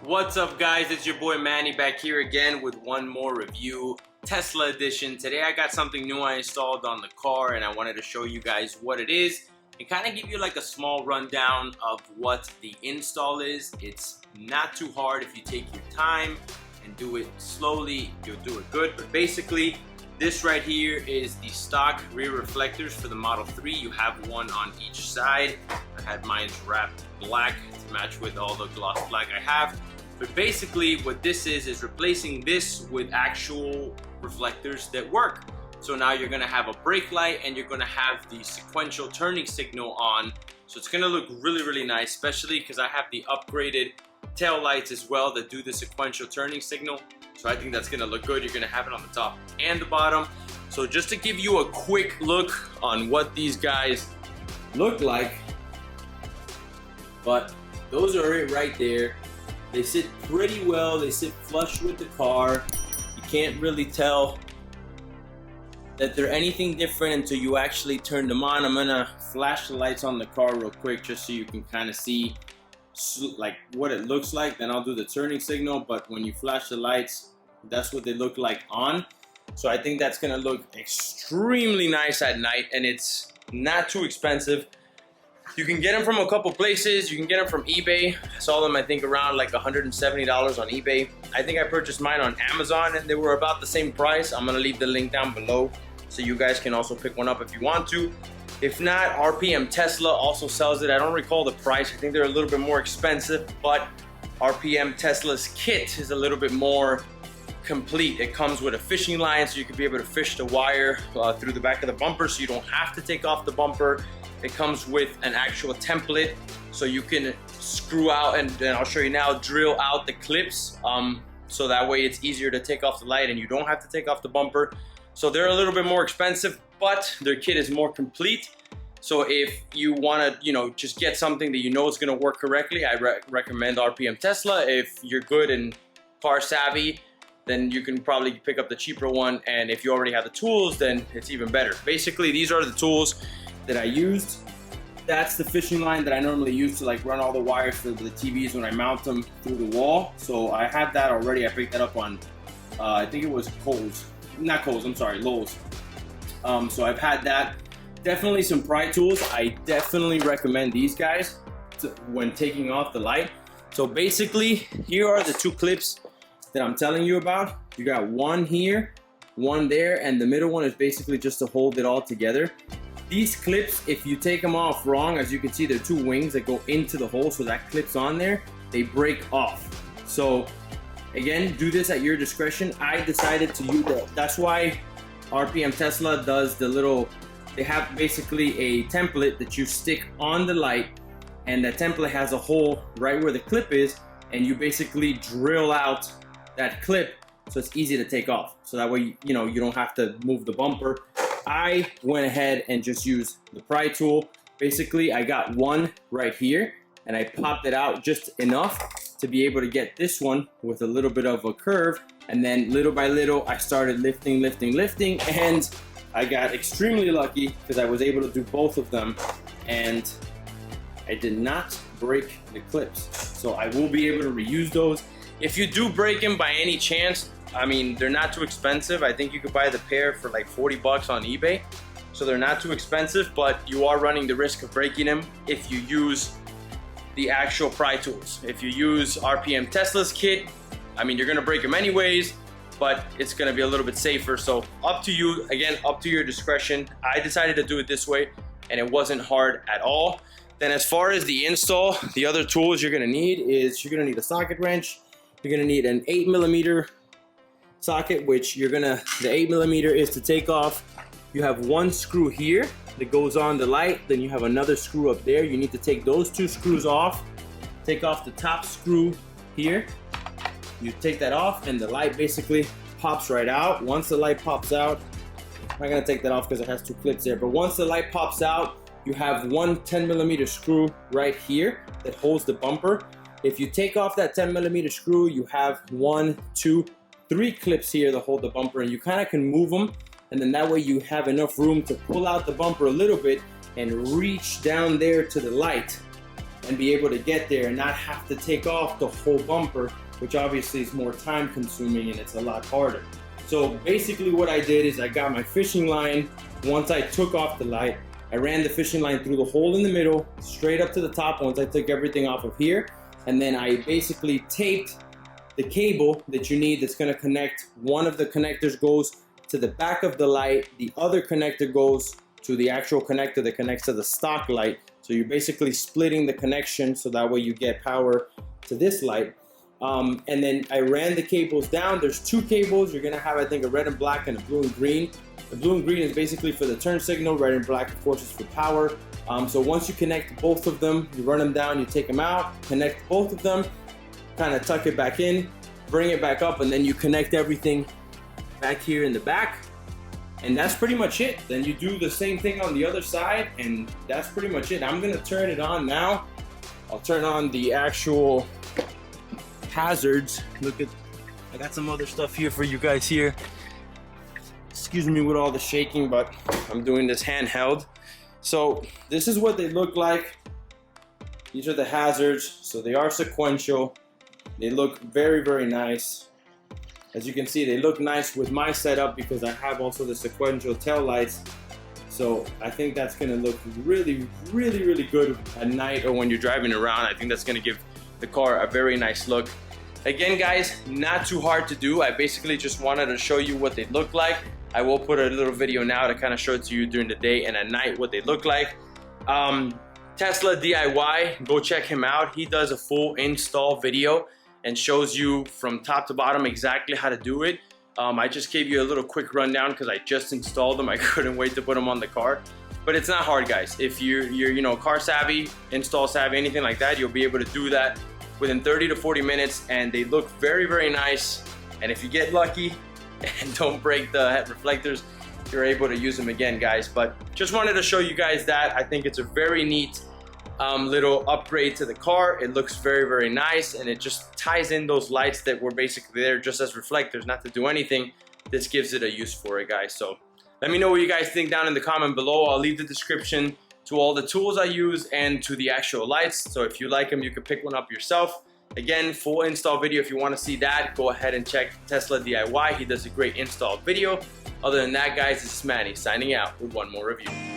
What's up, guys? It's your boy Manny back here again with one more review, Tesla edition. Today I got something new I installed on the car and I wanted to show you guys what it is and kind of give you like a small rundown of what the install is. It's not too hard. If you take your time and do it slowly, you'll do it good. But basically, this right here is the stock rear reflectors for the Model 3. You have one on each side. I had mine wrapped black to match with all the gloss black I have. But basically what this is replacing this with actual reflectors that work. So now you're gonna have a brake light and you're gonna have the sequential turning signal on. So it's gonna look really, really nice, especially because I have the upgraded tail lights as well that do the sequential turning signal. So I think that's gonna look good. You're gonna have it on the top and the bottom. So just to give you a quick look on what these guys look like, but those are it right there. They sit pretty well. They sit flush with the car. You can't really tell that they're anything different until you actually turn them on. I'm gonna flash the lights on the car real quick just so you can kind of see like what it looks like. Then I'll do the turning signal, but when you flash the lights, that's what they look like on. So I think that's gonna look extremely nice at night, and it's not too expensive. You can get them from a couple places. You can get them from eBay. I saw them, I think, around like $170 on eBay. I think I purchased mine on Amazon and they were about the same price. I'm gonna leave the link down below so you guys can also pick one up if you want to. If not, RPM Tesla also sells it. I don't recall the price. I think they're a little bit more expensive, but RPM Tesla's kit is a little bit more complete. It comes with a fishing line so you can be able to fish the wire through the back of the bumper so you don't have to take off the bumper. It comes with an actual template so you can screw out and I'll show you now, drill out the clips so that way it's easier to take off the light and you don't have to take off the bumper. So they're a little bit more expensive, but their kit is more complete. So if you want to, just get something that you know is going to work correctly, I recommend RPM Tesla. If you're good and car savvy, then you can probably pick up the cheaper one. And if you already have the tools, then it's even better. Basically, these are the tools that I used. That's the fishing line that I normally use to like run all the wires for the TVs when I mount them through the wall. So I have that already. I picked that up on, I think it was Lowe's. So I've had that. Definitely some pry tools. I definitely recommend these guys when taking off the light. So basically, here are the two clips that I'm telling you about. You got one here, one there, and the middle one is basically just to hold it all together. These clips, if you take them off wrong, as you can see, they're two wings that go into the hole, so that clips on there, they break off. So again, do this at your discretion. I decided to use that. That's why RPM Tesla does the little, they have basically a template that you stick on the light, and that template has a hole right where the clip is, and you basically drill out that clip so it's easy to take off. So that way, you don't have to move the bumper. I went ahead and just used the pry tool. Basically, I got one right here and I popped it out just enough to be able to get this one with a little bit of a curve. And then little by little, I started lifting, and I got extremely lucky because I was able to do both of them and I did not break the clips. So I will be able to reuse those. If you do break them by any chance, I mean, they're not too expensive. I think you could buy the pair for like 40 bucks on eBay. So they're not too expensive, but you are running the risk of breaking them if you use the actual pry tools. If you use RPM Tesla's kit, I mean, you're gonna break them anyways, but it's gonna be a little bit safer. So up to you, again, up to your discretion. I decided to do it this way and it wasn't hard at all. Then as far as the install, the other tools you're gonna need is, you're gonna need a socket wrench. You're gonna need an 8mm socket, which the 8mm is to take off. You have one screw here that goes on the light, then you have another screw up there. You need to take those two screws off, take off the top screw here. You take that off and the light basically pops right out. Once the light pops out, I'm not gonna take that off because it has two clips there, but once the light pops out, you have one 10mm screw right here that holds the bumper. If you take off that 10mm screw, you have 1, 2, 3 clips here to hold the bumper, and you kind of can move them, and then that way you have enough room to pull out the bumper a little bit and reach down there to the light and be able to get there and not have to take off the whole bumper, which obviously is more time consuming and it's a lot harder. So basically what I did is I got my fishing line. Once I took off the light, I ran the fishing line through the hole in the middle, straight up to the top once I took everything off of here. And then I basically taped the cable that you need that's gonna connect. One of the connectors goes to the back of the light. The other connector goes to the actual connector that connects to the stock light. So you're basically splitting the connection so that way you get power to this light. And then I ran the cables down. There's two cables. You're gonna have, I think, a red and black and a blue and green. The blue and green is basically for the turn signal. Red and black, of course, is for power. So once you connect both of them, you run them down, you take them out, connect both of them, kind of tuck it back in, bring it back up, and then you connect everything back here in the back. And that's pretty much it. Then you do the same thing on the other side, and that's pretty much it. I'm gonna turn it on now. I'll turn on the actual hazards. Look at, I got some other stuff here for you guys here. Excuse me with all the shaking, but I'm doing this handheld. So this is what they look like. These are the hazards. So they are sequential. They look very, very nice. As you can see, they look nice with my setup because I have also the sequential tail lights. So I think that's gonna look really, really, really good at night or when you're driving around. I think that's gonna give the car a very nice look. Again, guys, not too hard to do. I basically just wanted to show you what they look like. I will put a little video now to kind of show it to you during the day and at night what they look like. Tesla DIY, go check him out. He does a full install video and shows you from top to bottom exactly how to do it. I just gave you a little quick rundown because I just installed them. I couldn't wait to put them on the car. But it's not hard, guys. If you're you know, car savvy, install savvy, anything like that, you'll be able to do that within 30 to 40 minutes, and they look very, very nice. And if you get lucky and don't break the reflectors, you're able to use them again, guys. But just wanted to show you guys that. I think it's a very neat little upgrade to the car. It looks very, very nice, and it just ties in those lights that were basically there just as reflectors, not to do anything. This gives it a use for it, guys. So let me know what you guys think down in the comment below. I'll leave the description to all the tools I use and to the actual lights. So if you like them, you can pick one up yourself. Again, full install video. If you want to see that, go ahead and check Tesla DIY. He does a great install video. Other than that, guys, this is Manny signing out with one more review.